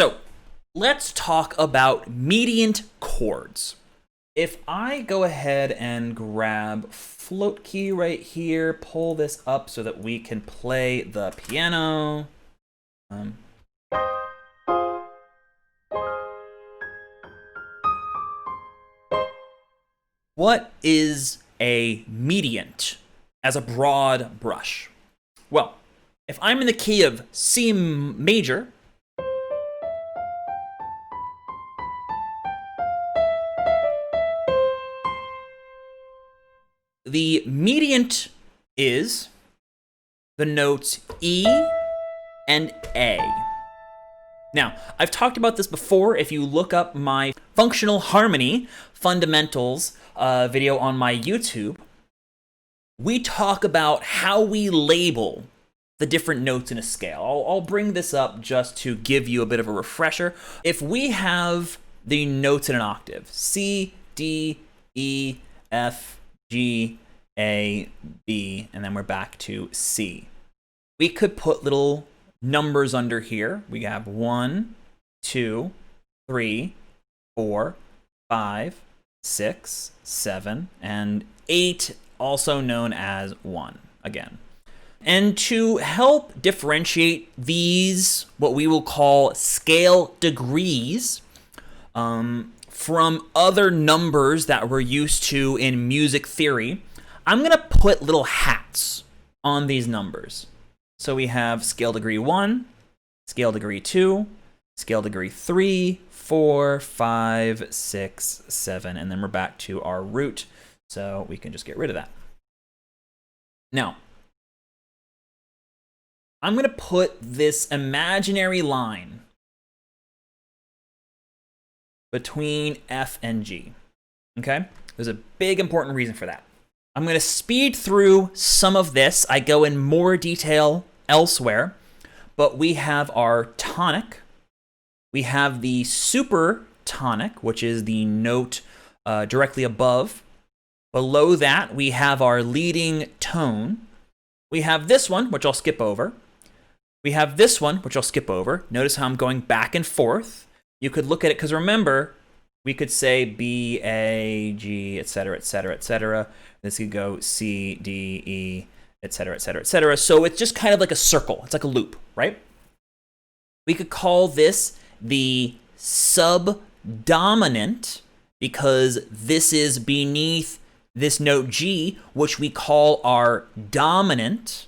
So let's talk about mediant chords. If I go ahead and grab float key right here, pull this up so that we can play the piano. What is a mediant as a broad brush? Well, if I'm in the key of C major, the mediant is the notes E and A. Now, I've talked about this before. If you look up my functional harmony fundamentals video on my YouTube, we talk about how we label the different notes in a scale. I'll bring this up just to give you a bit of a refresher. If we have the notes in an octave, C, D, E, F, G, A, B, and then we're back to C. We could put little numbers under here. We have 1, 2, 3, 4, 5, 6, 7, and 8, also known as 1 again. And to help differentiate these, what we will call scale degrees, from other numbers that we're used to in music theory, I'm going to put little hats on these numbers. So we have scale degree 1, scale degree 2, scale degree 3, 4, 5, 6, 7, and then we're back to our root, so we can just get rid of that. Now, I'm going to put this imaginary line between F and G, okay? There's a big important reason for that. I'm going to speed through some of this. I go in more detail elsewhere, but we have our tonic. We have the supertonic, which is the note directly above. Below that, we have our leading tone. We have this one, which I'll skip over. We have this one, which I'll skip over. Notice how I'm going back and forth. You could look at it, because remember, we could say B, A, G, etc., etc., etc. This could go C, D, E, etc., etc., etc. So it's just kind of like a circle. It's like a loop, right? We could call this the subdominant, because this is beneath this note G, which we call our dominant.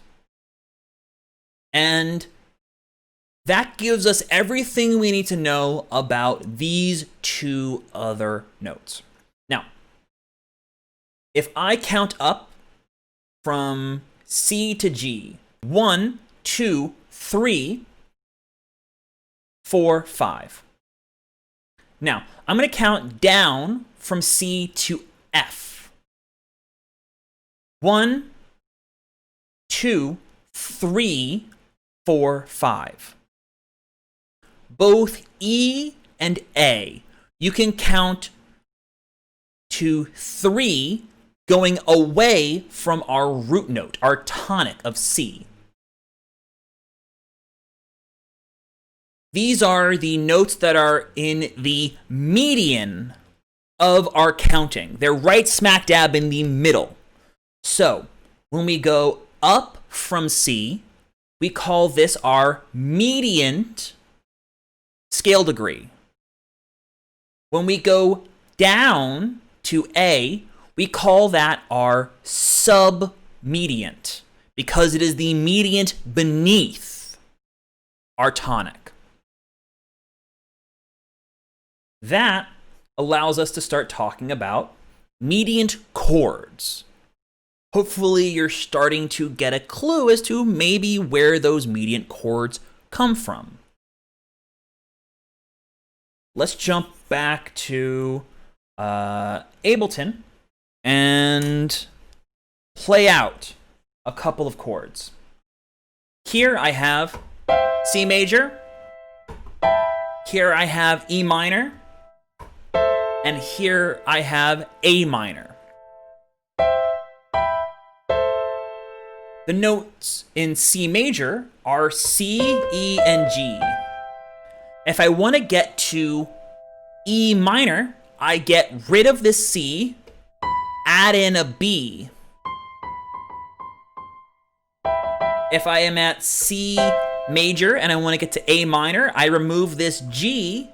And that gives us everything we need to know about these two other notes. Now, if I count up from C to G, 1, 2, 3, 4, 5. Now, I'm going to count down from C to F. 1, 2, 3, 4, 5. Both E and A, you can count to 3 going away from our root note, our tonic of C. These are the notes that are in the median of our counting. They're right smack dab in the middle. So when we go up from C, we call this our mediant scale degree. When we go down to A, we call that our submediant, because it is the mediant beneath our tonic. That allows us to start talking about mediant chords. Hopefully you're starting to get a clue as to maybe where those mediant chords come from. Let's jump back to Ableton and play out a couple of chords. Here I have C major. Here I have E minor. And here I have A minor. The notes in C major are C, E, and G. If I want to get to E minor, I get rid of this C, add in a B. If I am at C major and I want to get to A minor, I remove this G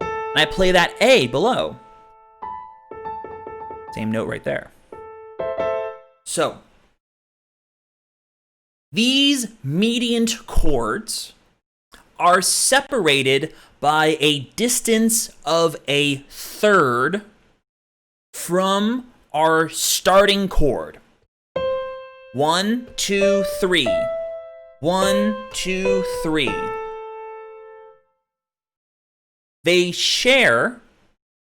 and I play that A below. Same note right there. So, these mediant chords are separated by a distance of a third from our starting chord. 1, 2, 3. 1, 2, 3. They share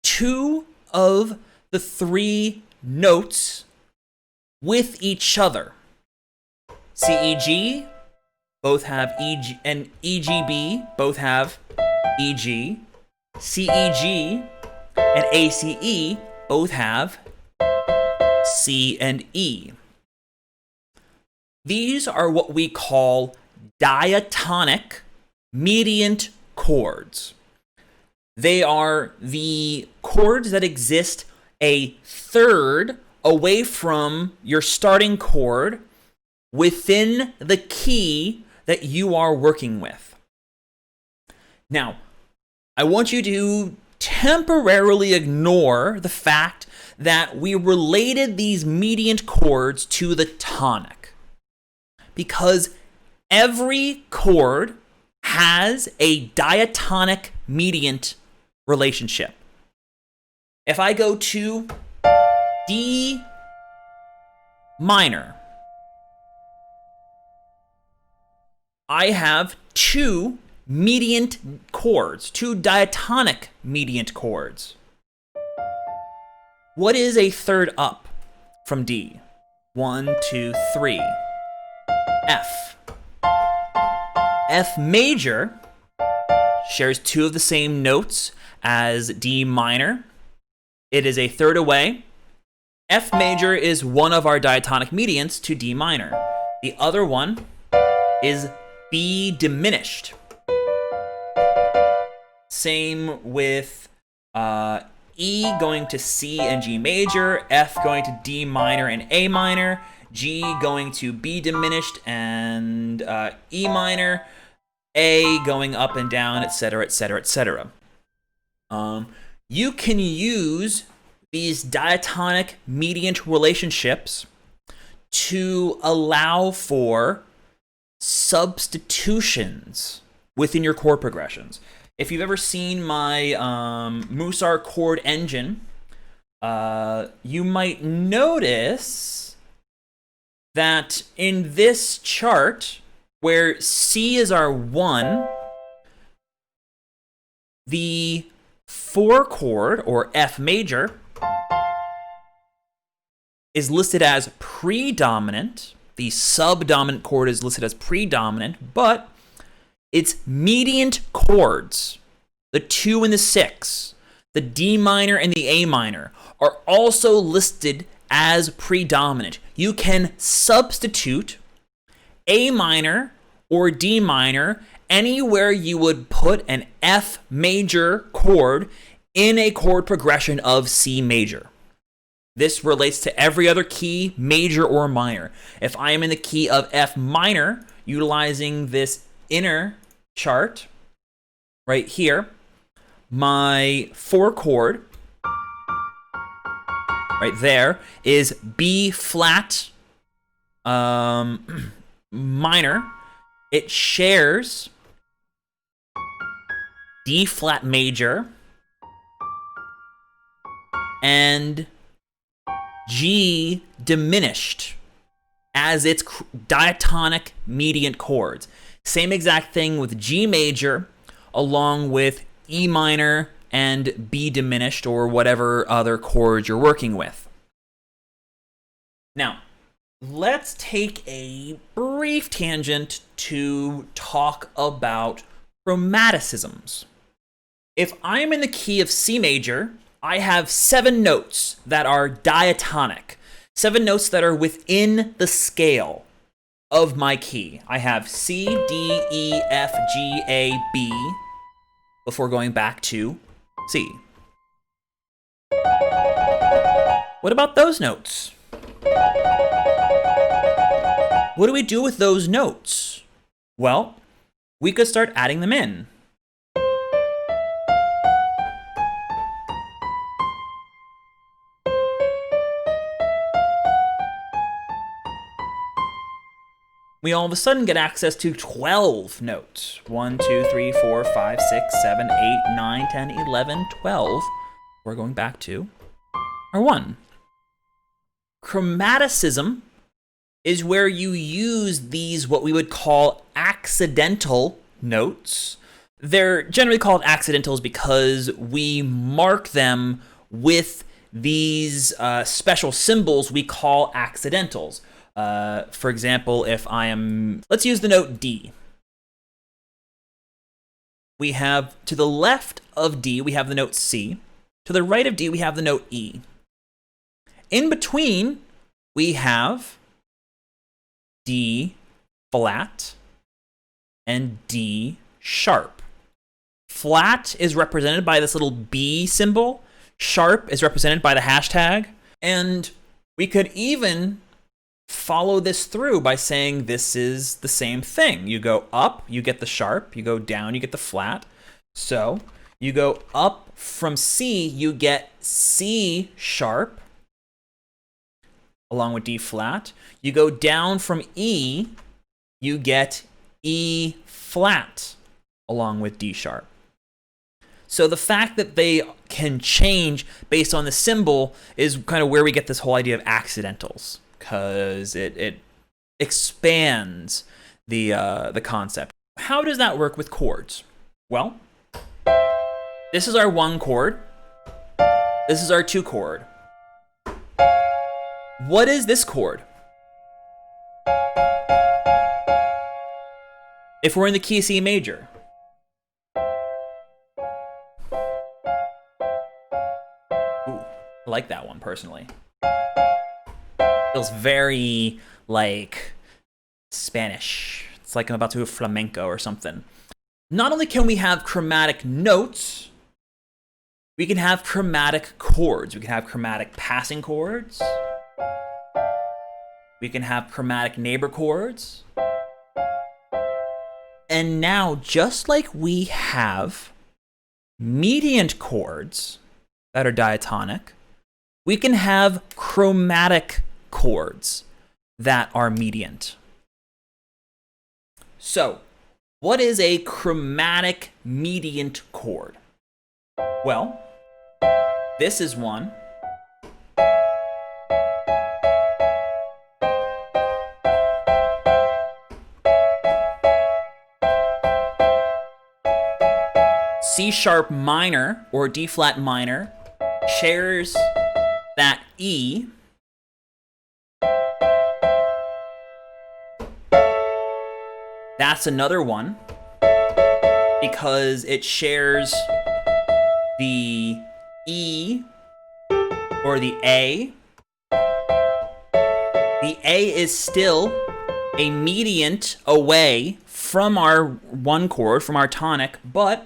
2 of the 3 notes with each other. C, E, G both have EG, and EGB both have EG. CEG and ACE both have C and E. These are what we call diatonic mediant chords. They are the chords that exist a third away from your starting chord within the key that you are working with. Now, I want you to temporarily ignore the fact that we related these mediant chords to the tonic, because every chord has a diatonic mediant relationship. If I go to D minor, I have 2 mediant chords, 2 diatonic mediant chords. What is a third up from D? 1, 2, 3. F. F major shares 2 of the same notes as D minor. It is a third away. F major is one of our diatonic mediants to D minor. The other one is B diminished. Same with E going to C and G major, F going to D minor and A minor, G going to B diminished and E minor, A going up and down, etc., etc., etc. You can use these diatonic mediant relationships to allow for substitutions within your chord progressions. If you've ever seen my Musar chord engine, you might notice that in this chart, where C is our 1, the 4 chord, or F major, is listed as predominant. The subdominant chord is listed as predominant, but it's mediant chords, the 2 and the 6, the D minor and the A minor, are also listed as predominant. You can substitute A minor or D minor anywhere you would put an F major chord in a chord progression of C major. This relates to every other key, major or minor. If I am in the key of F minor, utilizing this inner chart right here, my 4 chord right there is B flat minor. It shares D flat major and G diminished as its diatonic mediant chords. Same exact thing with G major, along with E minor and B diminished, or whatever other chords you're working with. Now, let's take a brief tangent to talk about chromaticisms. If I'm in the key of C major, I have 7 notes that are diatonic, 7 notes that are within the scale of my key. I have C, D, E, F, G, A, B. before going back to C. What about those notes? What do we do with those notes? Well, we could start adding them in. We all of a sudden get access to 12 notes. 1, 2, 3, 4, 5, 6, 7, 8, 9, 10, 11, 12. We're going back to our 1. Chromaticism is where you use these, what we would call accidental notes. They're generally called accidentals because we mark them with these special symbols we call accidentals. For example, let's use the note D. We have, to the left of D, we have the note C. To the right of D, we have the note E. In between, we have D flat and D sharp. Flat is represented by this little B symbol. Sharp is represented by the hashtag. And we could even follow this through by saying this is the same thing. You go up, you get the sharp. You go down, you get the flat. So you go up from C, you get C sharp along with D flat. You go down from E, you get E flat along with D sharp. So the fact that they can change based on the symbol is kind of where we get this whole idea of accidentals, because it expands the concept. How does that work with chords? Well, this is our 1 chord. This is our 2 chord. What is this chord? If we're in the key C major, ooh, I like that one personally. Feels very like Spanish. It's like I'm about to do a flamenco or something. Not only can we have chromatic notes, we can have chromatic chords. We can have chromatic passing chords. We can have chromatic neighbor chords. And now, just like we have mediant chords that are diatonic, we can have chromatic chords that are mediant. So, what is a chromatic mediant chord? Well, this is one. C sharp minor or D flat minor shares that E. That's another one because it shares the E or the A. The A is still a mediant away from our 1 chord, from our tonic, but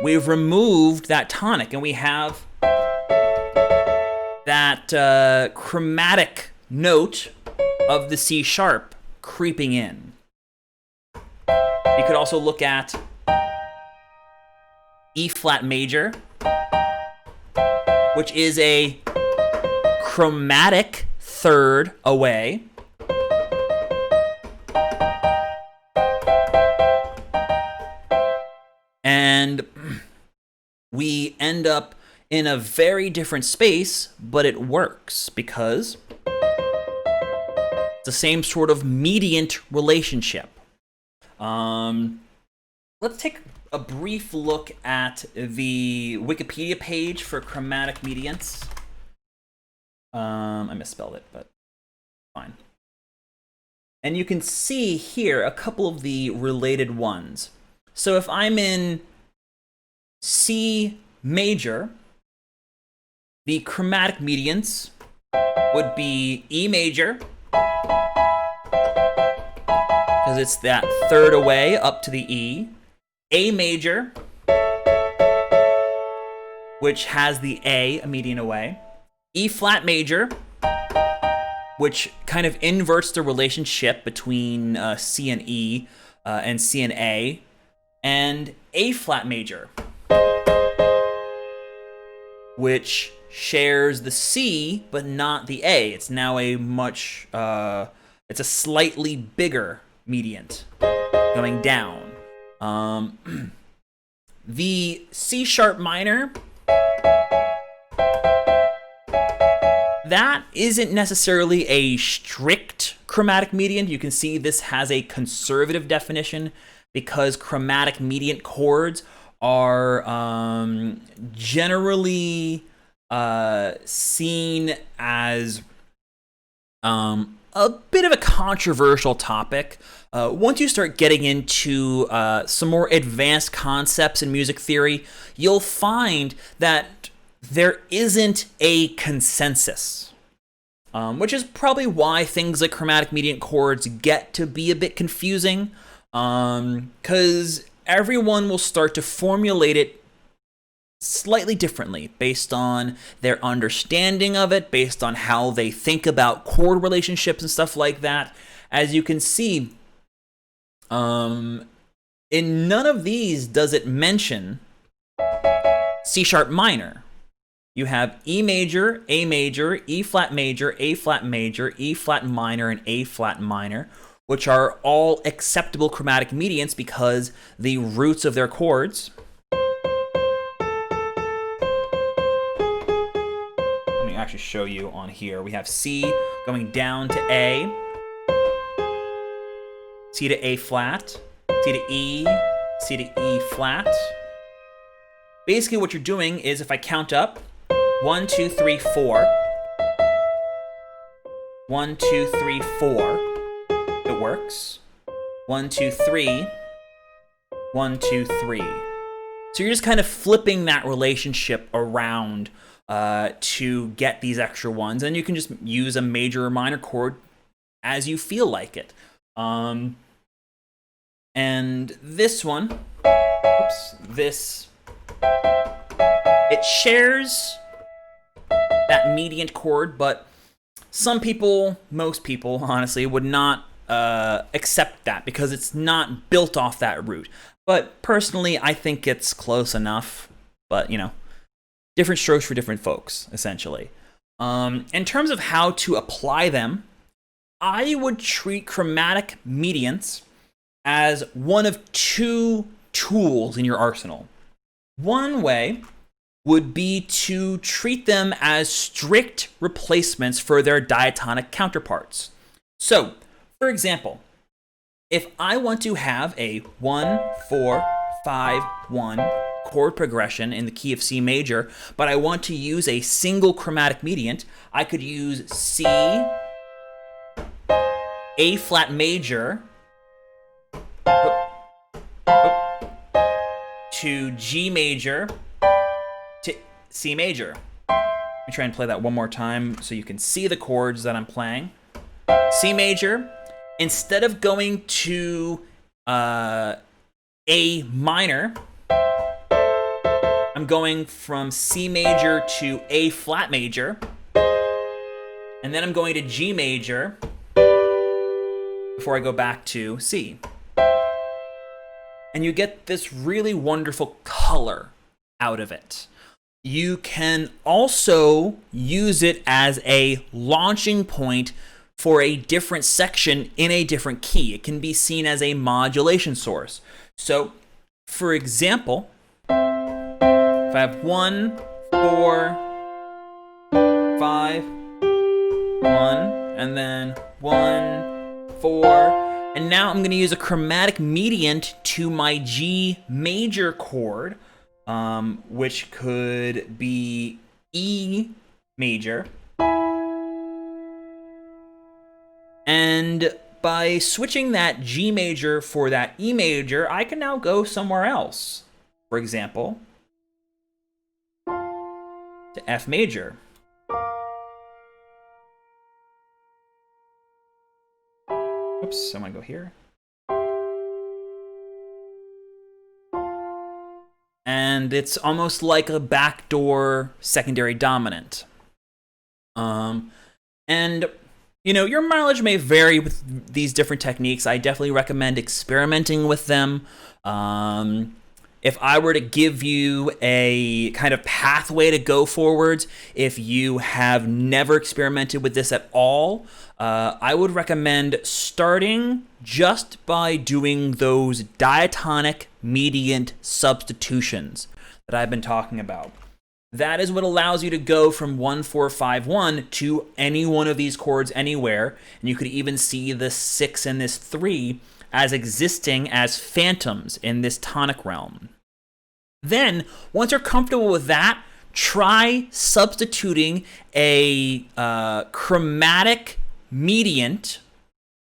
we've removed that tonic and we have that chromatic note of the C sharp creeping in. You could also look at E flat major, which is a chromatic 3rd away. And we end up in a very different space, but it works because it's the same sort of mediant relationship. Let's take a brief look at the Wikipedia page for chromatic mediants. I misspelled it, but fine. And you can see here a couple of the related ones. So if I'm in C major, the chromatic mediants would be E major, because it's that 3rd away up to the E. A major, which has the A, a median away. E flat major, which kind of inverts the relationship between C and E and C and A. And A flat major, which shares the C but not the A. It's now a much, it's a slightly bigger mediant going down. The C sharp minor, that isn't necessarily a strict chromatic mediant. You can see this has a conservative definition because chromatic mediant chords are generally seen as a bit of a controversial topic. Once you start getting into some more advanced concepts in music theory, you'll find that there isn't a consensus, which is probably why things like chromatic mediant chords get to be a bit confusing, because everyone will start to formulate it slightly differently based on their understanding of it, based on how they think about chord relationships and stuff like that. As you can see, in none of these does it mention C sharp minor. You have E major, A major, E flat major, A flat major, E flat minor, and A flat minor, which are all acceptable chromatic mediants because the roots of their chords. Let me actually show you on here. We have C going down to A, C to A flat, C to E, C to E flat. Basically what you're doing is, if I count up, 1, 2, 3, 4. 1, 2, 3, 4. It works. 1, 2, 3. 1, 2, 3. So you're just kind of flipping that relationship around to get these extra ones, and you can just use a major or minor chord as you feel like it. And this one, it shares that mediant chord, but some people, most people, honestly, would not accept that because it's not built off that root. But personally, I think it's close enough. But, you know, different strokes for different folks, essentially. In terms of how to apply them, I would treat chromatic mediants as one of two tools in your arsenal. One way would be to treat them as strict replacements for their diatonic counterparts. So, for example, if I want to have a 1, 4, 5, 1 chord progression in the key of C major, but I want to use a single chromatic mediant, I could use C, A flat major, to G major, to C major. Let me try and play that one more time so you can see the chords that I'm playing. C major, instead of going to A minor, I'm going from C major to A flat major, and then I'm going to G major before I go back to C. And you get this really wonderful color out of it. You can also use it as a launching point for a different section in a different key. It can be seen as a modulation source. So, for example, if I have 1, 4, 5, 1, and then 1, 4, and now I'm going to use a chromatic mediant to my G major chord, which could be E major. And by switching that G major for that E major, I can now go somewhere else. For example, to F major. Oops, I'm gonna go here. and it's almost like a backdoor secondary dominant. And you know, your mileage may vary with these different techniques. I definitely recommend experimenting with them. If I were to give you a kind of pathway to go forwards, if you have never experimented with this at all, I would recommend starting just by doing those diatonic mediant substitutions that I've been talking about. That is what allows you to go from 1, 4, 5, 1 to any one of these chords anywhere. And you could even see this 6 and this 3 as existing as phantoms in this tonic realm. Then, once you're comfortable with that, try substituting a chromatic mediant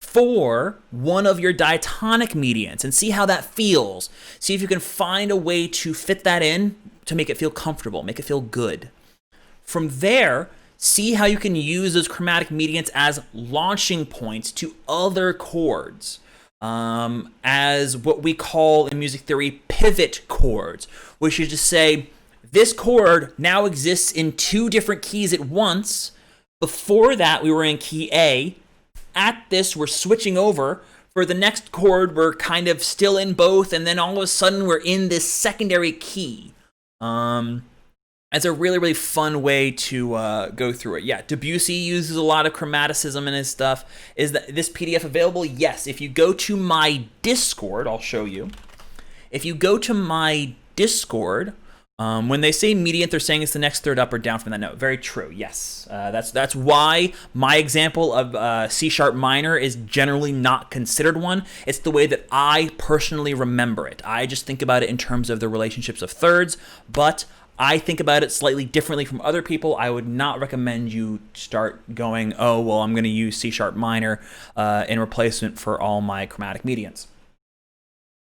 for one of your diatonic mediants and see how that feels. See if you can find a way to fit that in to make it feel comfortable, make it feel good. From there, see how you can use those chromatic mediants as launching points to other chords, as what we call in music theory pivot chords, which is to say this chord now exists in 2 different keys at once. Before that, we were in key A. At this, we're switching over. For the next chord, we're kind of still in both, and then all of a sudden, we're in this secondary key. It's a really, really fun way to go through it. Yeah, Debussy uses a lot of chromaticism in his stuff. Is this PDF available? Yes. If you go to my Discord, I'll show you. If you go to my Discord, when they say mediant, they're saying it's the next third up or down from that note. Very true. Yes. That's why my example of C sharp minor is generally not considered one. It's the way that I personally remember it. I just think about it in terms of the relationships of thirds, but I think about it slightly differently from other people. I would not recommend you start going, oh, well, I'm going to use C sharp minor in replacement for all my chromatic mediants.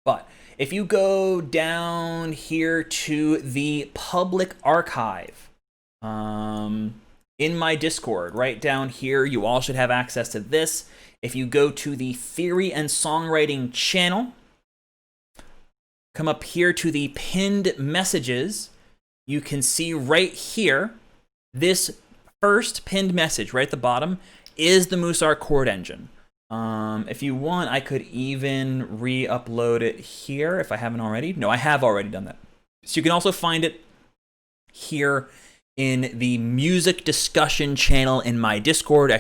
But if you go down here to the public archive in my Discord, right down here, you all should have access to this. If you go to the Theory and Songwriting channel, come up here to the pinned messages, you can see right here, this first pinned message right at the bottom is the Musar chord engine. If you want, I could even re-upload it here if I haven't already. No, I have already done that. So you can also find it here in the music discussion channel in my Discord,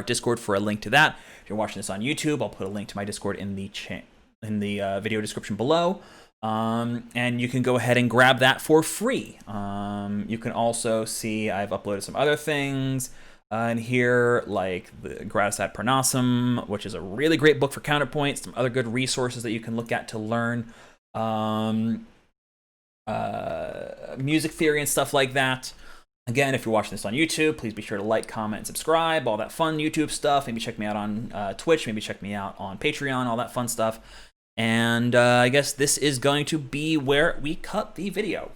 !Discord for a link to that. If you're watching this on YouTube, I'll put a link to my Discord in the video description below. And you can go ahead and grab that for free. You can also see I've uploaded some other things in here, like the Gratis ad Parnassum, which is a really great book for counterpoint, some other good resources that you can look at to learn music theory and stuff like that. Again, if you're watching this on YouTube, please be sure to like, comment, and subscribe, all that fun YouTube stuff. Maybe check me out on Twitch, maybe check me out on Patreon, all that fun stuff. And I guess this is going to be where we cut the video.